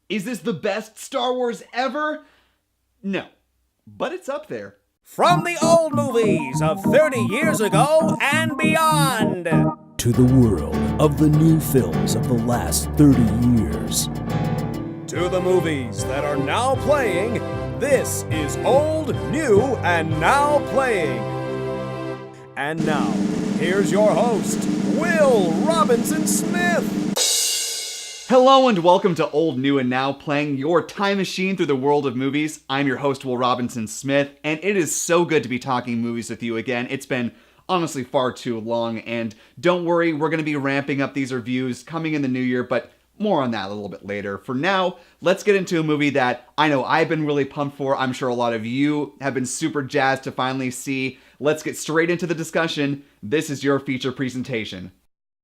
Is this the best Star Wars ever? No, but it's up there. From the old movies of 30 years ago and beyond, to the world of the new films of the last 30 years. to the movies that are now playing, this is Old, New, and Now Playing. And now, here's your host, Will Robinson Smith. Hello and welcome to Old, New, and Now Playing, your time machine through the world of movies. I'm your host, Will Robinson Smith, and it is so good to be talking movies with you again. It's been honestly far too long, and don't worry, we're going to be ramping up these reviews coming in the new year, but more on that a little bit later. For now, let's get into a movie that I know I've been really pumped for. I'm sure a lot of you have been super jazzed to finally see. Let's get straight into the discussion. This is your feature presentation.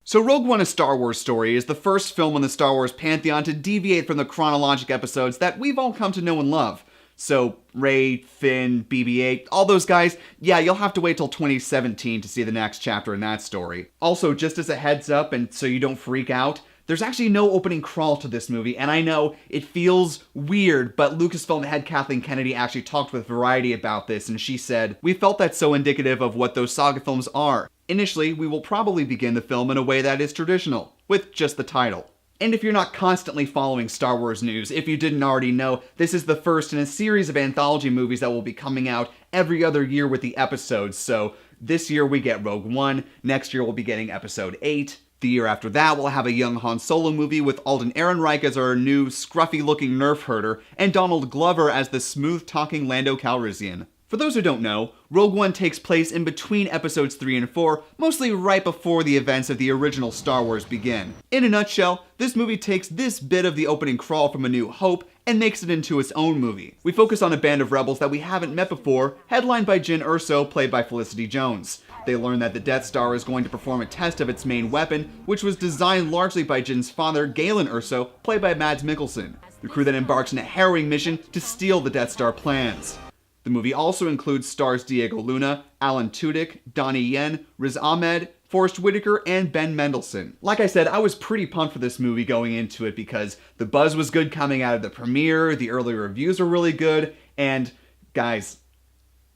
So Rogue One: A Star Wars Story is the first film in the Star Wars pantheon to deviate from the chronologic episodes that we've all come to know and love. So Rey, Finn, BB-8, all those guys, yeah, you'll have to wait till 2017 to see the next chapter in that story. Also, just as a heads up and so you don't freak out, there's actually no opening crawl to this movie, and I know it feels weird, but Lucasfilm head Kathleen Kennedy actually talked with Variety about this, and she said, "We felt that's so indicative of what those saga films are. Initially, we will probably begin the film in a way that is traditional, with just the title." And if you're not constantly following Star Wars news, if you didn't already know, this is the first in a series of anthology movies that will be coming out every other year with the episodes. So this year we get Rogue One, next year we'll be getting Episode 8. The year after that, we'll have a young Han Solo movie with Alden Ehrenreich as our new scruffy-looking nerf herder, and Donald Glover as the smooth-talking Lando Calrissian. For those who don't know, Rogue One takes place in between episodes 3 and 4, mostly right before the events of the original Star Wars begin. In a nutshell, this movie takes this bit of the opening crawl from A New Hope and makes it into its own movie. We focus on a band of rebels that we haven't met before, headlined by Jyn Erso, played by Felicity Jones. They learn that the Death Star is going to perform a test of its main weapon, which was designed largely by Jyn's father, Galen Erso, played by Mads Mikkelsen. The crew then embarks on a harrowing mission to steal the Death Star plans. The movie also includes stars Diego Luna, Alan Tudyk, Donnie Yen, Riz Ahmed, Forrest Whitaker, and Ben Mendelsohn. Like I said, I was pretty pumped for this movie going into it because the buzz was good coming out of the premiere, the early reviews were really good, and guys,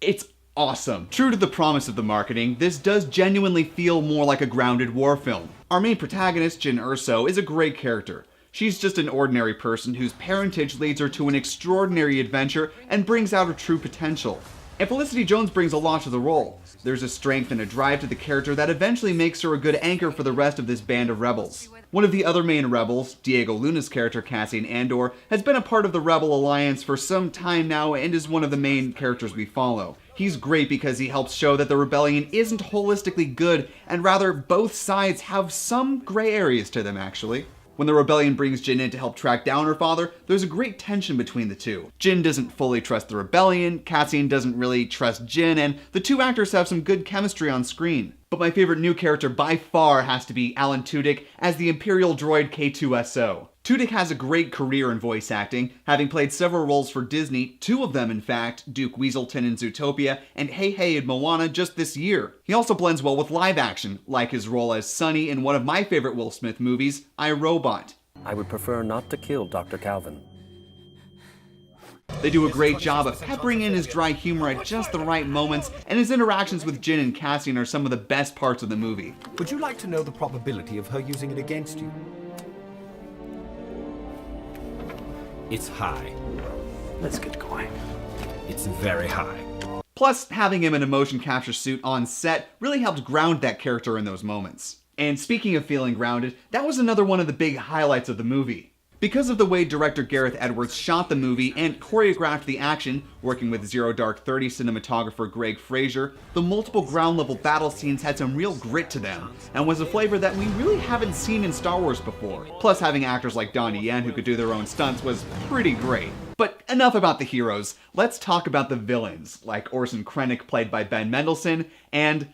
it's awesome. True to the promise of the marketing, this does genuinely feel more like a grounded war film. Our main protagonist, Jyn Erso, is a great character. She's just an ordinary person whose parentage leads her to an extraordinary adventure and brings out her true potential. And Felicity Jones brings a lot to the role. There's a strength and a drive to the character that eventually makes her a good anchor for the rest of this band of rebels. One of the other main rebels, Diego Luna's character Cassian Andor, has been a part of the Rebel Alliance for some time now and is one of the main characters we follow. He's great because he helps show that the rebellion isn't holistically good, and rather both sides have some gray areas to them actually. When the rebellion brings Jyn in to help track down her father, there's a great tension between the two. Jyn doesn't fully trust the rebellion, Cassian doesn't really trust Jyn, and the two actors have some good chemistry on screen. But my favorite new character by far has to be Alan Tudyk as the Imperial droid K2SO. Tudyk has a great career in voice acting, having played several roles for Disney, two of them in fact, Duke Weaselton in Zootopia and Hey Hey in Moana just this year. He also blends well with live action, like his role as Sonny in one of my favorite Will Smith movies, I, Robot. I would prefer not to kill Dr. Calvin. They do a great job of peppering in his dry humor at just the right moments, and his interactions with Jyn and Cassian are some of the best parts of the movie. Would you like to know the probability of her using it against you? It's high. Let's get going. It's very high. Plus, having him in a motion capture suit on set really helped ground that character in those moments. And speaking of feeling grounded, that was another one of the big highlights of the movie. Because of the way director Gareth Edwards shot the movie and choreographed the action, working with Zero Dark 30 cinematographer Greg Fraser, the multiple ground-level battle scenes had some real grit to them, and was a flavor that we really haven't seen in Star Wars before. Plus, having actors like Donnie Yen who could do their own stunts was pretty great. But enough about the heroes, let's talk about the villains, like Orson Krennic played by Ben Mendelsohn, and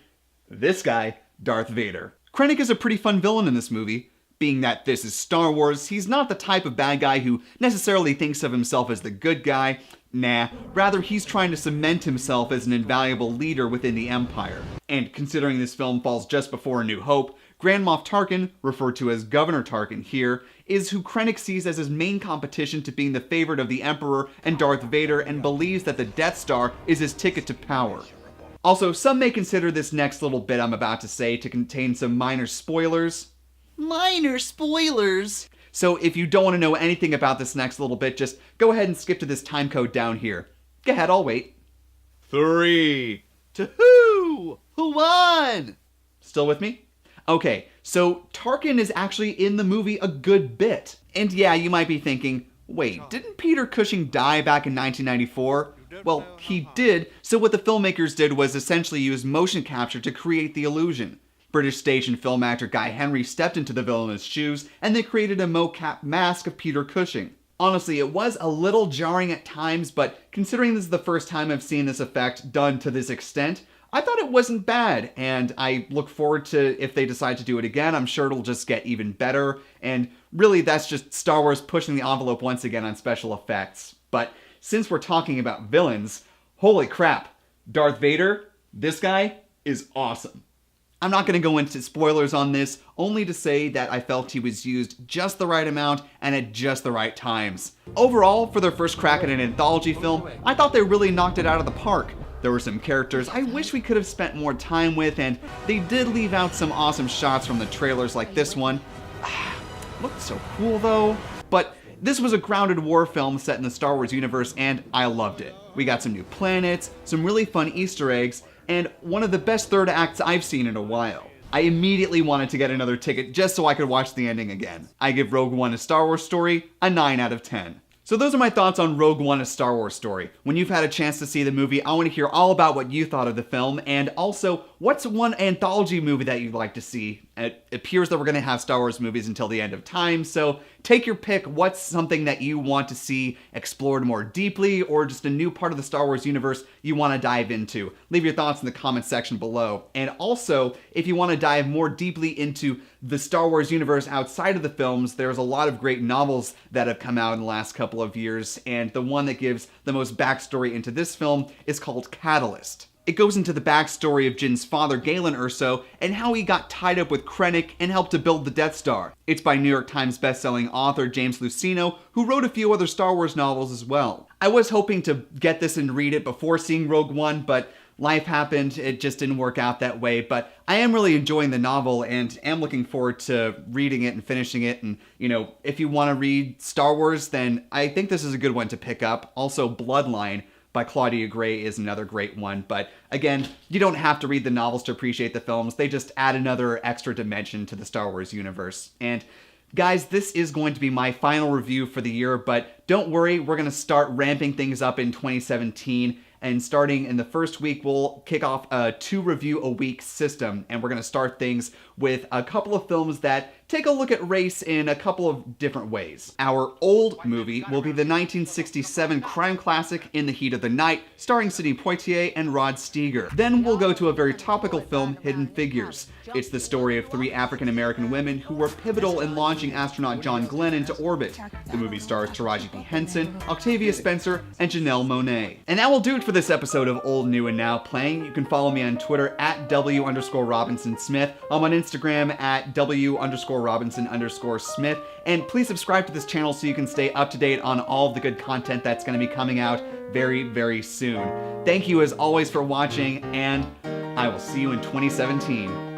this guy, Darth Vader. Krennic is a pretty fun villain in this movie. Being that this is Star Wars, he's not the type of bad guy who necessarily thinks of himself as the good guy. Nah, rather he's trying to cement himself as an invaluable leader within the Empire. And considering this film falls just before A New Hope, Grand Moff Tarkin, referred to as Governor Tarkin here, is who Krennic sees as his main competition to being the favorite of the Emperor and Darth Vader, and believes that the Death Star is his ticket to power. Also, some may consider this next little bit I'm about to say to contain some minor spoilers. Minor spoilers? So if you don't want to know anything about this next little bit, just go ahead and skip to this time code down here. Go ahead, I'll wait. 3, 2, 1. Still with me? Okay, so Tarkin is actually in the movie a good bit. And yeah, you might be thinking, wait, didn't Peter Cushing die back in 1994? Well, he did, so what the filmmakers did was essentially use motion capture to create the illusion. British stage and film actor Guy Henry stepped into the villainous shoes, and they created a mocap mask of Peter Cushing. Honestly, it was a little jarring at times, but considering this is the first time I've seen this effect done to this extent, I thought it wasn't bad, and I look forward to if they decide to do it again. I'm sure it'll just get even better, and really that's just Star Wars pushing the envelope once again on special effects. But since we're talking about villains, holy crap, Darth Vader, this guy is awesome. I'm not going to go into spoilers on this, only to say that I felt he was used just the right amount and at just the right times. Overall, for their first crack at an anthology film, I thought they really knocked it out of the park. There were some characters I wish we could have spent more time with, and they did leave out some awesome shots from the trailers like this one. Looked so cool though. But this was a grounded war film set in the Star Wars universe, and I loved it. We got some new planets, some really fun Easter eggs, and one of the best third acts I've seen in a while. I immediately wanted to get another ticket just so I could watch the ending again. I give Rogue One: A Star Wars Story a 9 out of 10. So those are my thoughts on Rogue One: A Star Wars Story. When you've had a chance to see the movie, I want to hear all about what you thought of the film, and also, what's one anthology movie that you'd like to see? It appears that we're going to have Star Wars movies until the end of time, so take your pick. What's something that you want to see explored more deeply, or just a new part of the Star Wars universe you want to dive into? Leave your thoughts in the comment section below. And also, if you want to dive more deeply into the Star Wars universe outside of the films, there's a lot of great novels that have come out in the last couple of years, and the one that gives the most backstory into this film is called Catalyst. It goes into the backstory of Jin's father, Galen Erso, and how he got tied up with Krennic and helped to build the Death Star. It's by New York Times bestselling author James Luceno, who wrote a few other Star Wars novels as well. I was hoping to get this and read it before seeing Rogue One, but life happened, it just didn't work out that way. But I am really enjoying the novel and am looking forward to reading it and finishing it. And, if you want to read Star Wars, then I think this is a good one to pick up. Also, Bloodline by Claudia Gray is another great one. But again, you don't have to read the novels to appreciate the films. They just add another extra dimension to the Star Wars universe. And guys, this is going to be my final review for the year, but don't worry, we're going to start ramping things up in 2017. And starting in the first week, we'll kick off a 2-review-a-week system. And we're going to start things with a couple of films that take a look at race in a couple of different ways. Our old movie will be the 1967 crime classic In the Heat of the Night, starring Sidney Poitier and Rod Steiger. Then we'll go to a very topical film, Hidden Figures. It's the story of 3 African-American women who were pivotal in launching astronaut John Glenn into orbit. The movie stars Taraji P. Henson, Octavia Spencer, and Janelle Monáe. And that will do it for this episode of Old, New, and Now Playing. You can follow me on Twitter at W_Robinson_Smith. I'm on Instagram at W_Robinson_Smith. And please subscribe to this channel so you can stay up to date on all of the good content that's going to be coming out very, very soon. Thank you as always for watching, and I will see you in 2017.